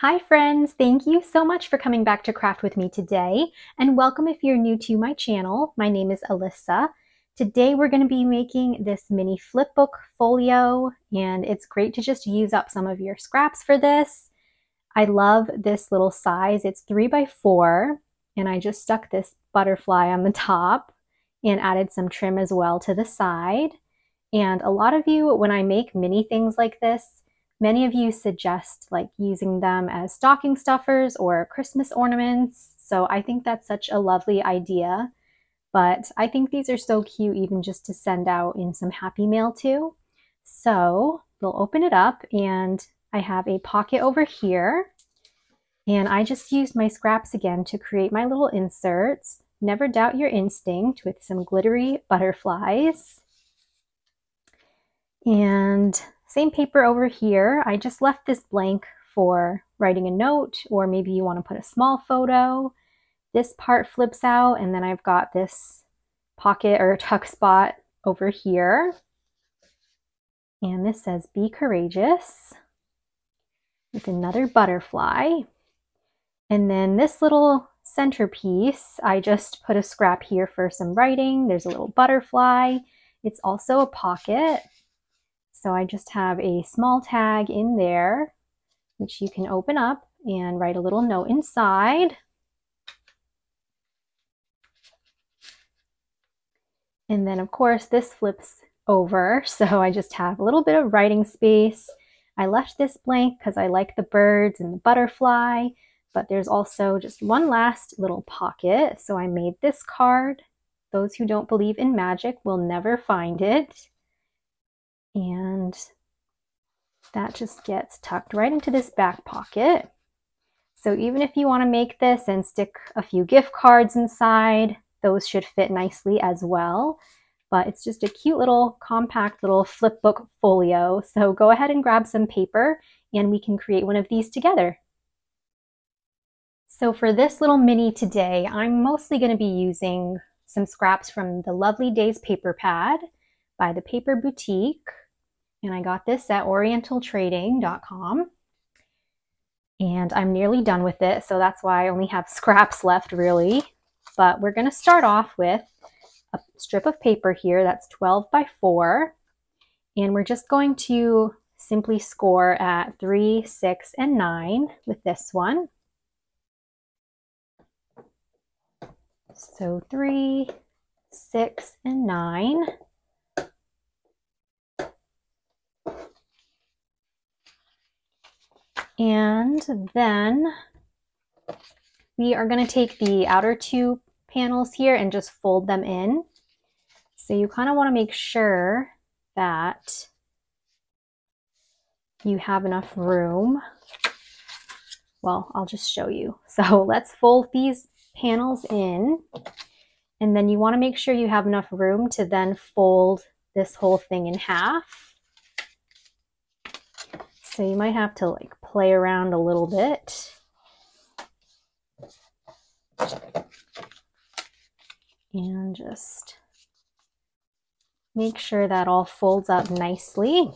Hi friends, thank you so much for coming back to craft with me today, and welcome if you're new to my channel. My name is Alyssa. Today we're going to be making this mini flipbook folio, and it's great to just use up some of your scraps for this. I love this little size. It's 3 by 4, and I just stuck this butterfly on the top and added some trim as well to the side. And a lot of you, when I make mini things like this, many of you suggest like using them as stocking stuffers or Christmas ornaments. So I think that's such a lovely idea. But I think these are so cute even just to send out in some happy mail too. So we'll open it up, and I have a pocket over here. And I just used my scraps again to create my little inserts. Never doubt your instinct with some glittery butterflies. And same paper over here. I just left this blank for writing a note, or maybe you want to put a small photo. This part flips out, and then I've got this pocket or tuck spot over here. And this says, "Be courageous," with another butterfly. And then this little centerpiece, I just put a scrap here for some writing. There's a little butterfly. It's also a pocket. So I just have a small tag in there, which you can open up and write a little note inside. And then of course this flips over, so I just have a little bit of writing space. I left this blank because I like the birds and the butterfly, but there's also just one last little pocket. So I made this card. Those who don't believe in magic will never find it. And that just gets tucked right into this back pocket. So even if you want to make this and stick a few gift cards inside, those should fit nicely as well. But it's just a cute little compact little flipbook folio. So go ahead and grab some paper and we can create one of these together. So for this little mini today, I'm mostly going to be using some scraps from the Lovely Days paper pad by the Paper Boutique. And I got this at orientaltrading.com. And I'm nearly done with it, so that's why I only have scraps left really. But we're going to start off with a strip of paper here that's 12 by 4. And we're just going to simply score at 3, 6, and 9 with this one. So 3, 6, and 9. And then we are going to take the outer 2 panels here and just fold them in. So you kind of want to make sure that you have enough room. Well, I'll just show you. So let's fold these panels in, and then you want to make sure you have enough room to then fold this whole thing in half. So you might have to like play around a little bit. And just make sure that all folds up nicely.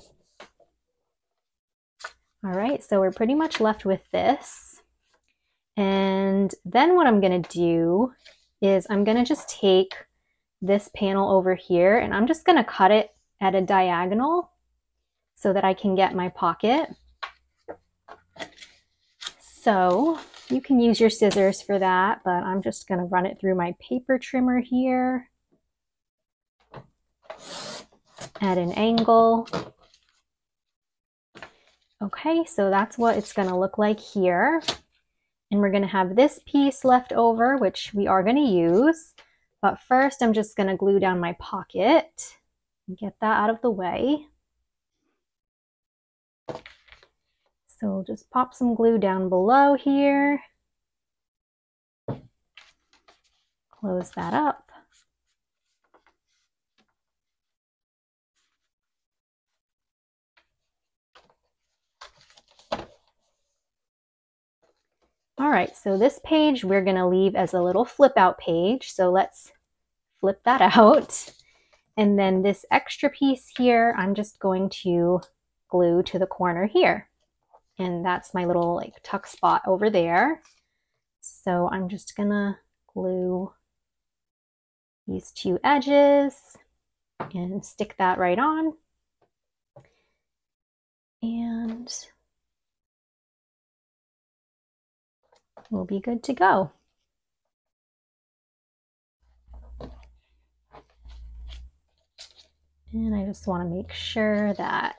All right, so we're pretty much left with this. And then what I'm going to do is I'm going to just take this panel over here, and I'm just going to cut it at a diagonal so that I can get my pocket. So you can use your scissors for that, but I'm just going to run it through my paper trimmer here at an angle. Okay, so that's what it's going to look like here. And we're going to have this piece left over, which we are going to use. But first, I'm just going to glue down my pocket and get that out of the way. So just pop some glue down below here. Close that up. All right, so this page we're going to leave as a little flip out page. So let's flip that out. And then this extra piece here, I'm just going to glue to the corner here. and that's my little like tuck spot over there. So I'm just gonna glue these two edges and stick that right on. And we'll be good to go. And I just want to make sure that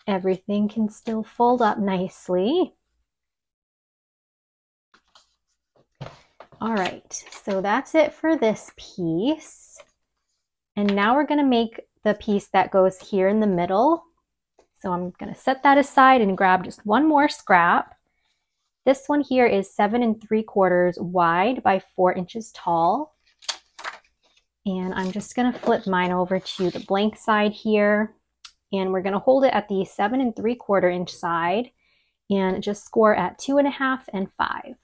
everything can still fold up nicely. All right, so that's it for this piece. And now we're going to make the piece that goes here in the middle. So I'm going to set that aside and grab just one more scrap. This one here is 7 3/4 wide by 4 inches tall. And I'm just going to flip mine over to the blank side here. And we're going to hold it at the 7 3/4 inch side and just score at 2.5 and 5.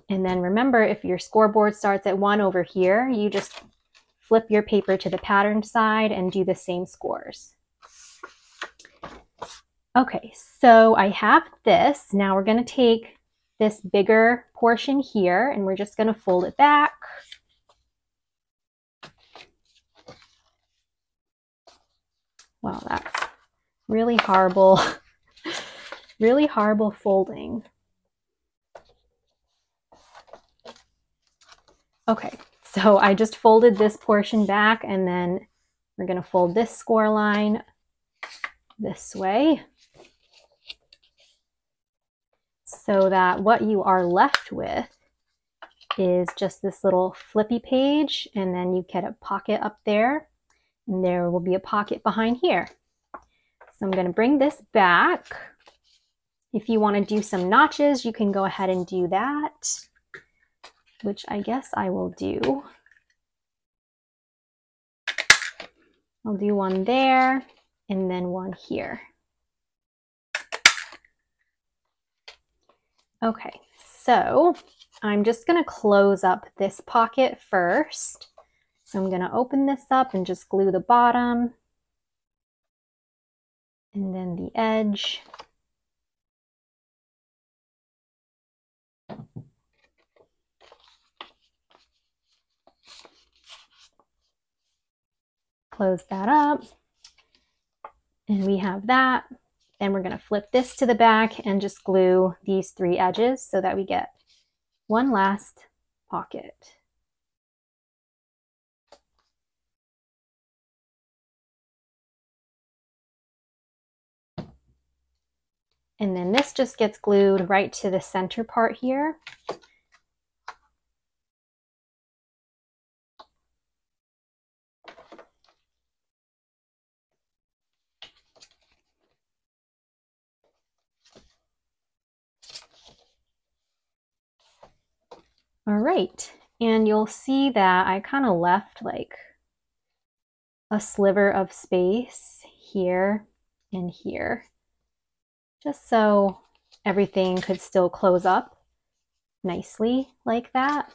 And then remember, if your scoreboard starts at 1 over here, you just flip your paper to the pattern side and do the same scores. Okay, so I have this. Now we're going to take this bigger portion here and we're just going to fold it back. Wow, that's really horrible, really horrible folding. Okay, so I just folded this portion back and then we're going to fold this score line this way so that what you are left with is just this little flippy page, and then you get a pocket up there and there will be a pocket behind here. So I'm going to bring this back. If you want to do some notches, you can go ahead and do that, which I guess I will do. I'll do one there and then one here. Okay, so I'm just going to close up this pocket first. So I'm going to open this up and just glue the bottom and then the edge. Close that up. And we have that. Then we're going to flip this to the back and just glue these 3 edges so that we get one last pocket. And then this just gets glued right to the center part here. All right, and you'll see that I kind of left like a sliver of space here and here, just so everything could still close up nicely like that.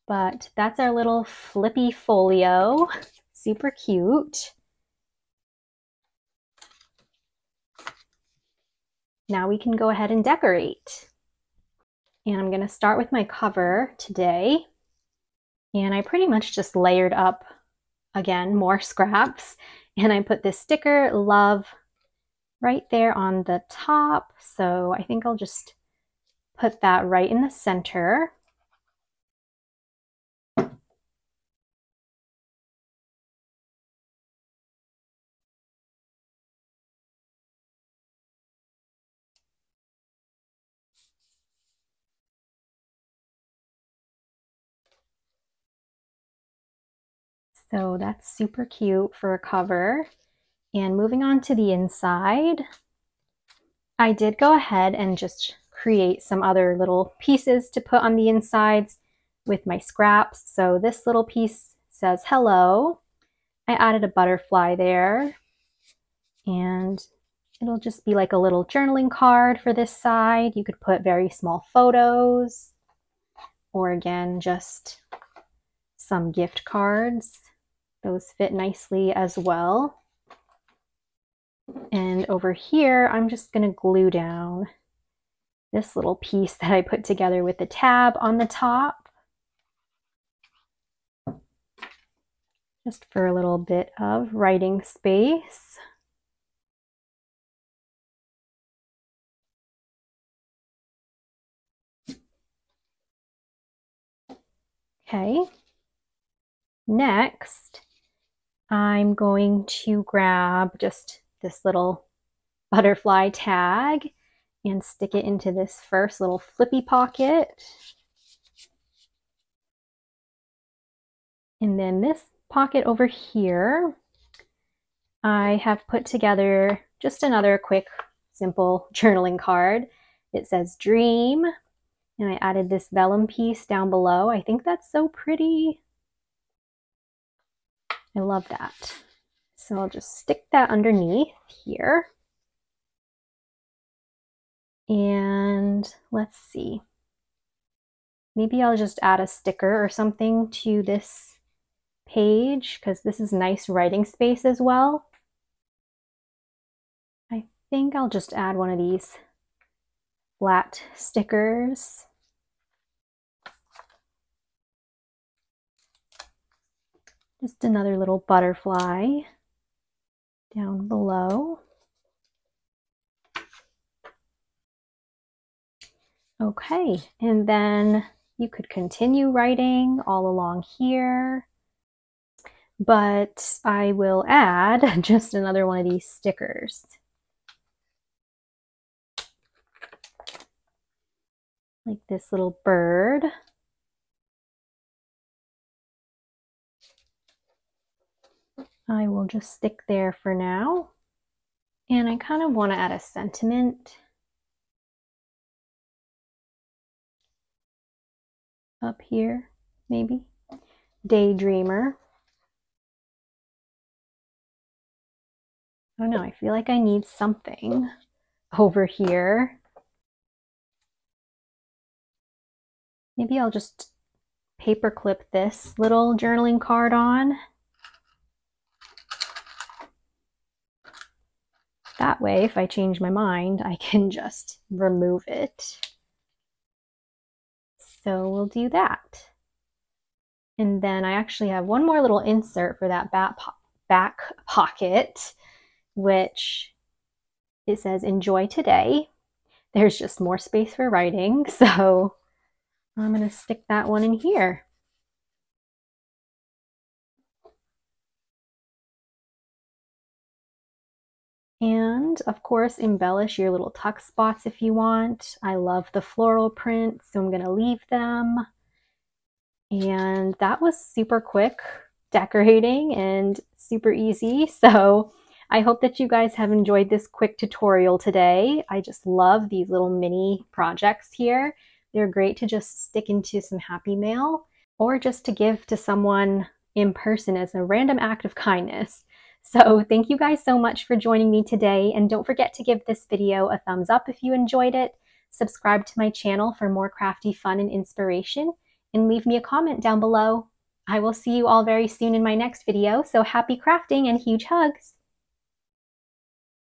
But that's our little flippy folio, super cute. Now we can go ahead and decorate. And I'm going to start with my cover today. And I pretty much just layered up, again, more scraps. And I put this sticker, love, right there on the top. So I think I'll just put that right in the center. So that's super cute for a cover. And moving on to the inside, I did go ahead and just create some other little pieces to put on the insides with my scraps. So this little piece says hello. I added a butterfly there, and it'll just be like a little journaling card for this side. You could put very small photos, or again, just some gift cards. Those fit nicely as well. And over here, I'm just going to glue down this little piece that I put together with the tab on the top, just for a little bit of writing space. Okay, next I'm going to grab just this little butterfly tag and stick it into this first little flippy pocket. And then this pocket over here, I have put together just another quick, simple journaling card. It says dream, and I added this vellum piece down below. I think that's so pretty. I love that. So I'll just stick that underneath here. And let's see. Maybe I'll just add a sticker or something to this page because this is nice writing space as well. I think I'll just add one of these flat stickers. Just another little butterfly down below. Okay, and then you could continue writing all along here, but I will add just another one of these stickers. Like this little bird. I will just stick there for now. And I kind of want to add a sentiment up here, maybe. Daydreamer. I don't know, I feel like I need something over here. Maybe I'll just paperclip this little journaling card on. That way, if I change my mind, I can just remove it. So we'll do that. And then I actually have one more little insert for that back pocket, which it says enjoy today. There's just more space for writing, so I'm going to stick that one in here. And of course, embellish your little tuck spots if you want. I love the floral prints, so I'm going to leave them. And that was super quick decorating and super easy. So I hope that you guys have enjoyed this quick tutorial today. I just love these little mini projects here. They're great to just stick into some happy mail or just to give to someone in person as a random act of kindness. So thank you guys so much for joining me today, and don't forget to give this video a thumbs up if you enjoyed it, subscribe to my channel for more crafty fun and inspiration, and leave me a comment down below. I will see you all very soon in my next video, so happy crafting and huge hugs!